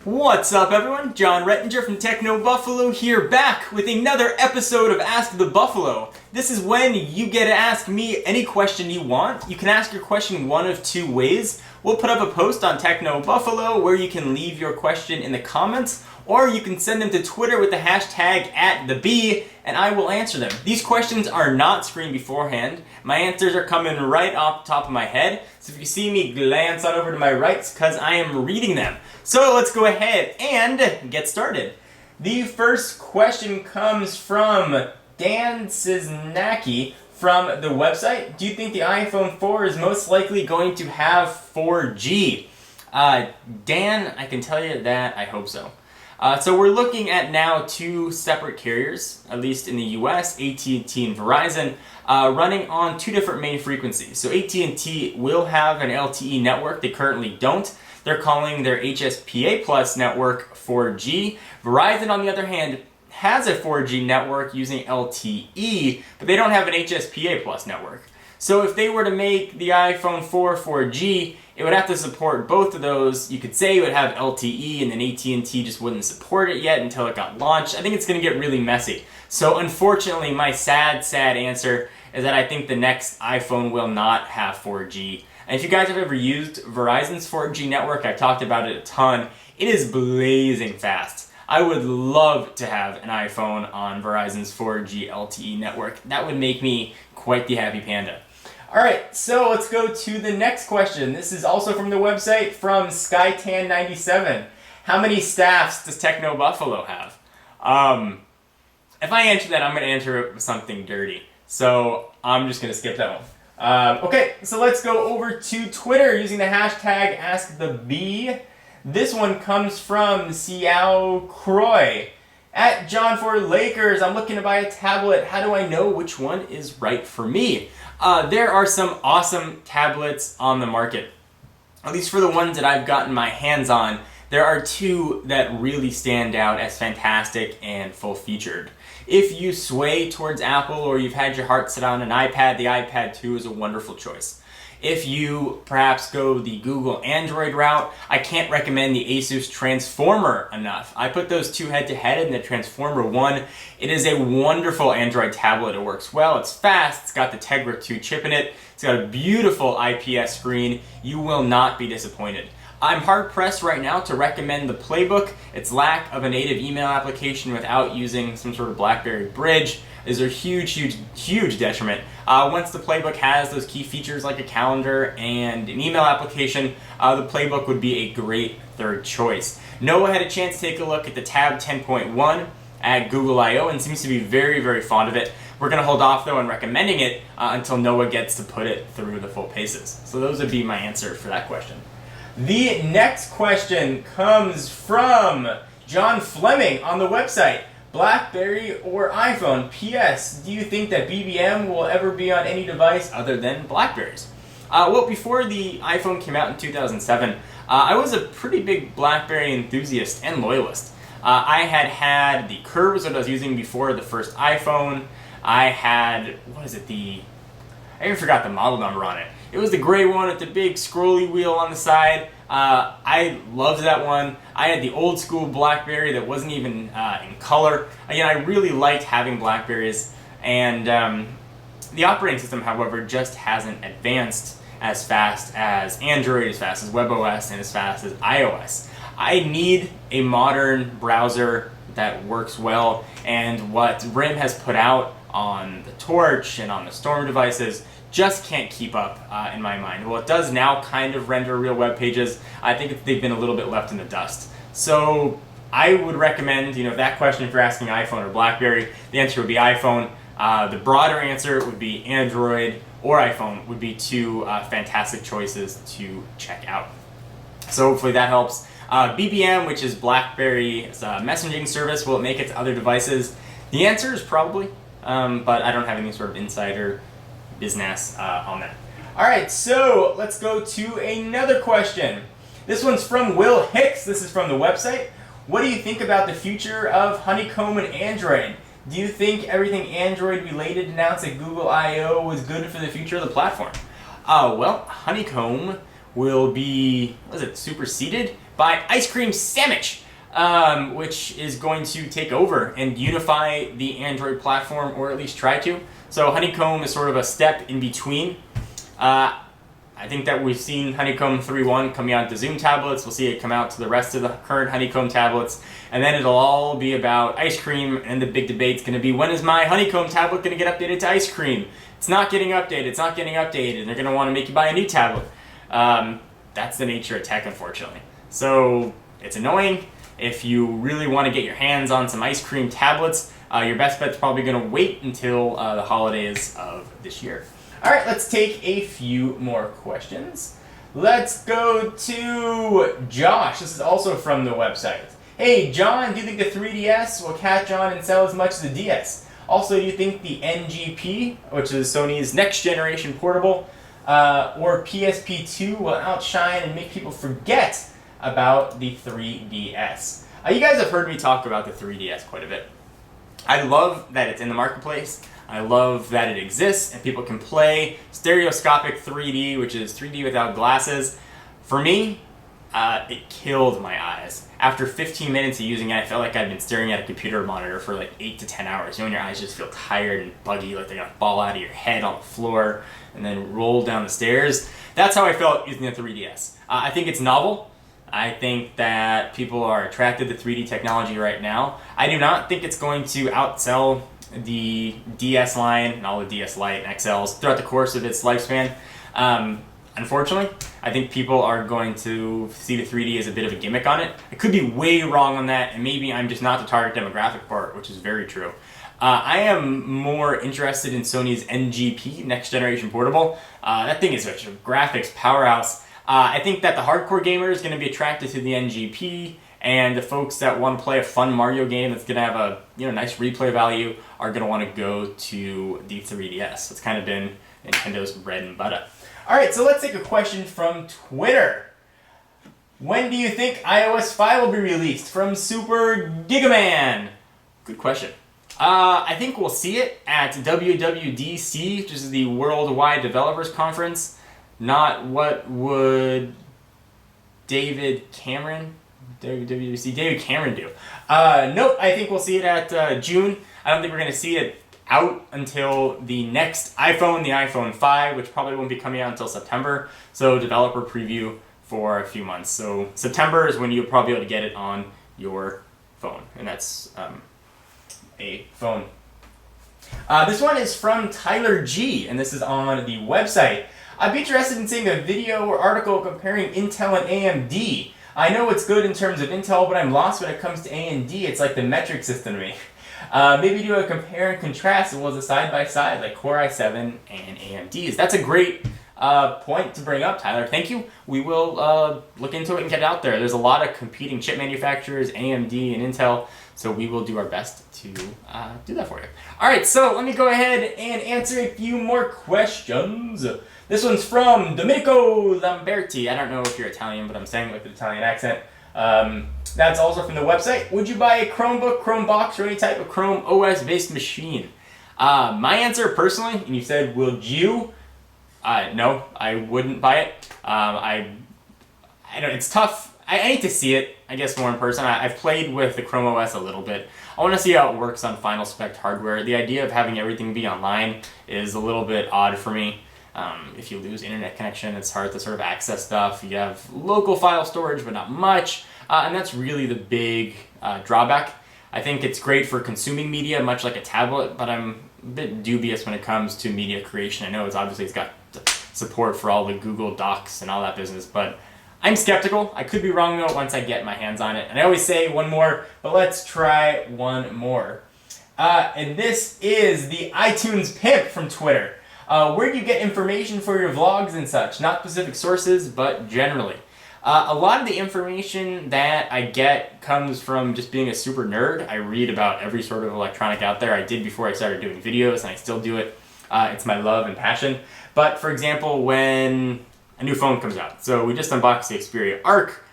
What's up everyone? John Rettinger from Techno Buffalo here, back with another episode of Ask the Buffalo. This is when you get to ask me any question you want. You can ask your question one of two ways. We'll put up a post on Techno Buffalo where you can leave your question in the comments, or you can send them to Twitter with the hashtag @TheB, and I will answer them. These questions are not screened beforehand. My answers are coming right off the top of my head, so if you see me glance on over to my right, it's because I am reading them. So let's go ahead and get started. The first question comes from Dan Cisnacki from the website. Do you think the iPhone 4 is most likely going to have 4G? Dan, I can tell you that I hope so. So we're looking at now two separate carriers, at least in the US, AT&T and Verizon, running on two different main frequencies. So AT&T will have an LTE network. They currently don't. They're calling their HSPA Plus network 4G. Verizon, on the other hand, has a 4G network using LTE, but they don't have an HSPA Plus network. So if they were to make the iPhone 4 4G, it would have to support both of those. You could say it would have LTE, and then AT&T just wouldn't support it yet until it got launched. I think it's going to get really messy. So unfortunately, my sad answer is that I think the next iPhone will not have 4G. And if you guys have ever used Verizon's 4G network, I've talked about it a ton. It is blazing fast. I would love to have an iPhone on Verizon's 4G LTE network. That would make me quite the happy panda. Alright, so let's go to the next question. This is also from the website from Skytan97. How many staffs does Techno Buffalo have? If I answer that, I'm going to answer it with something dirty. So I'm just going to skip that one. Okay, so let's go over to Twitter using the hashtag AskTheB. This one comes from Xiao Croy. At John for Lakers, I'm looking to buy a tablet. How do I know which one is right for me? There are some awesome tablets on the market. At least for the ones that I've gotten my hands on, there are two that really stand out as fantastic and full-featured. If you sway towards Apple or you've had your heart set on an iPad, the iPad 2 is a wonderful choice. If you perhaps go the Google Android route, I can't recommend the Asus Transformer enough. I put those two head to head in the Transformer 1. It is a wonderful Android tablet. It works well, it's fast, it's got the Tegra 2 chip in it, it's got a beautiful IPS screen. You will not be disappointed. I'm hard pressed right now to recommend the Playbook. Its lack of a native email application without using some sort of Blackberry bridge is a huge detriment. Once the Playbook has those key features like a calendar and an email application, the Playbook would be a great third choice. Noah had a chance to take a look at the Tab 10.1 at Google I/O and seems to be very fond of it. We're going to hold off though on recommending it until Noah gets to put it through the full paces. So those would be my answer for that question. The next question comes from John Fleming on the website. BlackBerry or iPhone? P.S. Do you think that BBM will ever be on any device other than Blackberries? Well, before the iPhone came out in 2007, I was a pretty big BlackBerry enthusiast and loyalist. I had the Curve was what I was using before the first iPhone. I had, I even forgot the model number on it. It was the gray one with the big scrolly wheel on the side. I loved that one. I had the old school BlackBerry that wasn't even in color. Again, I really liked having Blackberries, and the operating system, however, just hasn't advanced as fast as Android, as fast as WebOS, and as fast as iOS. I need a modern browser that works well, and what RIM has put out on the Torch and on the Storm devices just can't keep up in my mind. Well, it does now kind of render real web pages. I think they've been a little bit left in the dust. So I would recommend, that question, if you're asking iPhone or BlackBerry, the answer would be iPhone. The broader answer would be Android or iPhone would be two fantastic choices to check out. So hopefully that helps. BBM, which is BlackBerry's messaging service, will it make it to other devices? The answer is probably, but I don't have any sort of insider business on that. Alright, so let's go to another question. This one's from Will Hicks. This is from the website. What do you think about the future of Honeycomb and Android? Do you think everything Android related announced at Google I/O was good for the future of the platform? Well, Honeycomb will be, superseded by Ice Cream Sandwich, which is going to take over and unify the Android platform, or at least try to. So Honeycomb is sort of a step in between. I think that we've seen Honeycomb 3.1 coming out to Zoom tablets. We'll see it come out to the rest of the current Honeycomb tablets. And then it'll all be about Ice Cream, and the big debate's going to be, when is my Honeycomb tablet going to get updated to Ice Cream? It's not getting updated, it's not getting updated, and they're going to want to make you buy a new tablet. That's the nature of tech, unfortunately. So it's annoying. If you really want to get your hands on some Ice Cream tablets, your best bet's probably going to wait until the holidays of this year. All right, let's take a few more questions. Let's go to Josh. This is also from the website. Hey, John, do you think the 3DS will catch on and sell as much as the DS? Also, do you think the NGP, which is Sony's next generation portable, or PSP2 will outshine and make people forget about the 3DS? You guys have heard me talk about the 3DS quite a bit. I love that it's in the marketplace. I love that it exists and people can play stereoscopic 3D, which is 3D without glasses. For me, it killed my eyes. After 15 minutes of using it, I felt like I'd been staring at a computer monitor for like 8 to 10 hours. You know, when your eyes just feel tired and buggy, like they're gonna fall out of your head on the floor and then roll down the stairs. That's how I felt using the 3DS. I think it's novel. I think that people are attracted to 3D technology right now. I do not think it's going to outsell the DS line and all the DS Lite and XLs throughout the course of its lifespan. Unfortunately, I think people are going to see the 3D as a bit of a gimmick on it. I could be way wrong on that, and maybe I'm just not the target demographic for it, which is very true. I am more interested in Sony's NGP, Next Generation Portable. That thing is such a graphics powerhouse. I think that the hardcore gamer is going to be attracted to the NGP, and the folks that want to play a fun Mario game that's going to have a nice replay value are going to want to go to the 3DS. It's kind of been Nintendo's bread and butter. All right, so let's take a question from Twitter. When do you think iOS 5 will be released? From Super Gigaman. Good question. I think we'll see it at WWDC, which is the Worldwide Developers Conference. Not what would David Cameron do? Nope, I think we'll see it at June. I don't think we're going to see it out until the next iPhone, the iPhone 5, which probably won't be coming out until September. So developer preview for a few months. So September is when you'll probably be able to get it on your phone. And that's a phone. This one is from Tyler G, and this is on the website. I'd be interested in seeing a video or article comparing Intel and AMD. I know it's good in terms of Intel, but I'm lost when it comes to AMD. It's like the metric system to me. Maybe do a compare and contrast as well as a side-by-side, like Core i7 and AMD's. That's a great point to bring up, Tyler. Thank you. We will look into it and get it out there. There's a lot of competing chip manufacturers, AMD and Intel, so we will do our best to do that for you. All right, so let me go ahead and answer a few more questions. This one's from Domenico Lamberti. I don't know if you're Italian, but I'm saying it with an Italian accent. That's also from the website. Would you buy a Chromebook, Chromebox, or any type of Chrome OS-based machine? My answer, personally, and you said, would you? No, I wouldn't buy it. I don't. It's tough. I need to see it, I guess, more in person. I've played with the Chrome OS a little bit. I want to see how it works on final spec hardware. The idea of having everything be online is a little bit odd for me. If you lose internet connection, it's hard to sort of access stuff. You have local file storage, but not much. And that's really the big drawback. I think it's great for consuming media, much like a tablet, but I'm a bit dubious when it comes to media creation. I know it's got support for all the Google Docs and all that business, but I'm skeptical. I could be wrong, though, once I get my hands on it. And I always say one more, but let's try one more. And this is the iTunes Pimp from Twitter. Where do you get information for your vlogs and such? Not specific sources, but generally. A lot of the information that I get comes from just being a super nerd. I read about every sort of electronic out there. I did before I started doing videos, and I still do it. It's my love and passion. But for example, when a new phone comes out, so we just unboxed the Xperia Arc,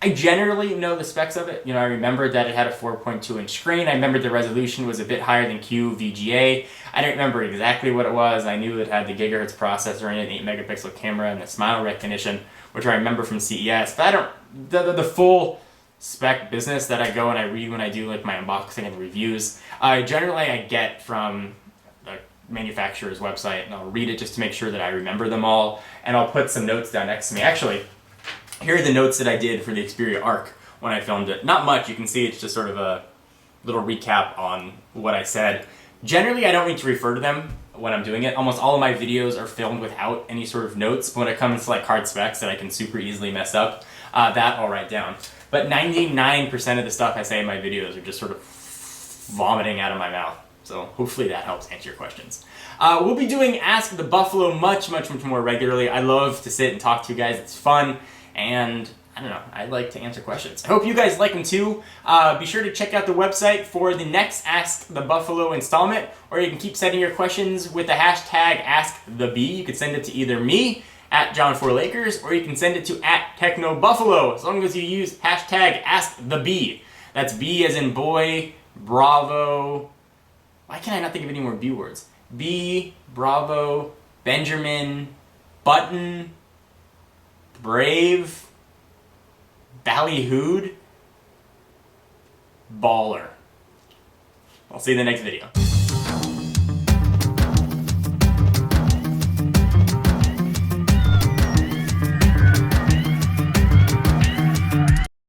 I generally know the specs of it. You know, I remembered that it had a 4.2-inch screen. I remembered the resolution was a bit higher than QVGA. I didn't remember exactly what it was. I knew it had the gigahertz processor in it, an 8-megapixel camera, and the smile recognition, which I remember from CES. But I don't, the full spec business that I go and I read when I do like my unboxing and reviews, generally I get from the manufacturer's website, and I'll read it just to make sure that I remember them all, and I'll put some notes down next to me. Actually, here are the notes that I did for the Xperia Arc when I filmed it. Not much, you can see it's just sort of a little recap on what I said. Generally, I don't need to refer to them when I'm doing it. Almost all of my videos are filmed without any sort of notes. But when it comes to like hard specs that I can super easily mess up, that I'll write down. But 99% of the stuff I say in my videos are just sort of vomiting out of my mouth. So hopefully that helps answer your questions. We'll be doing Ask the Buffalo much more regularly. I love to sit and talk to you guys. It's fun. And I don't know, I like to answer questions. I hope you guys like them too. Be sure to check out the website for the next Ask the Buffalo installment, or you can keep sending your questions with the hashtag AskTheB. You can send it to either me at John4Lakers, or you can send it to @TechnoBuffalo, as long as you use hashtag AskTheB. That's B as in boy, Bravo. Why can't I not think of any more B words? B, Bravo, Benjamin, Button, Brave, Ballyhooed, Baller. I'll see you in the next video.